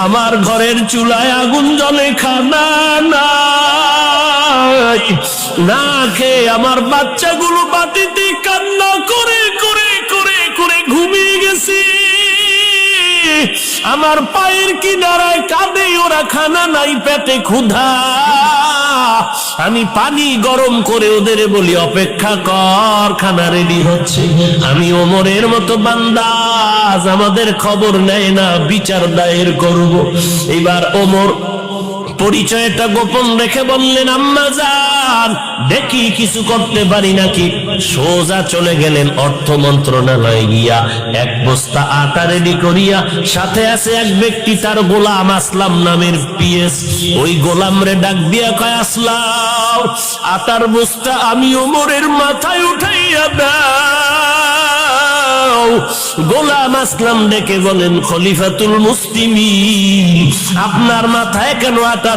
আমার ঘরের চুলায় আগুন জ্বলে, খানা নাই, না খেয়ে আমার বাচ্চাগুলো বাটিতে কান্না করে করে করে করে ঘুমিয়ে গেছে। আমার পায়ের কিনারায় কাঁদে ওরা, খানা নাই, পেটে ক্ষুধা। আমি পানি গরম করে ওদের বলি অপেক্ষা কর, খানা রেডি হচ্ছে। আমি ওমরের মতো বান্দা, আমাদের খবর নেয় না, বিচার দায়ের করব। এবার ওমর পরিচয়টা গোপন রেখে বললেন, আম্মা জান, দেখি কিছু করতে পারি নাকি। সোজা চলে গেলেন অর্থ মন্ত্রণালয়ে, গিয়া এক বস্তা আটা রেডি করিয়া, সাথে আছে এক ব্যক্তি, তার গোলাম আসলাম নামের পিএস। ওই গোলাম রে ডাক দিয়া কয়, আসলাম, আটার বস্তা আমি ওমরের মাথায় উঠাইয়া দাও। গোলাম আসলাম ডেকে বলেন, খলিফাতুল মুসলিমিন, আপনার মাথায় কেন আটা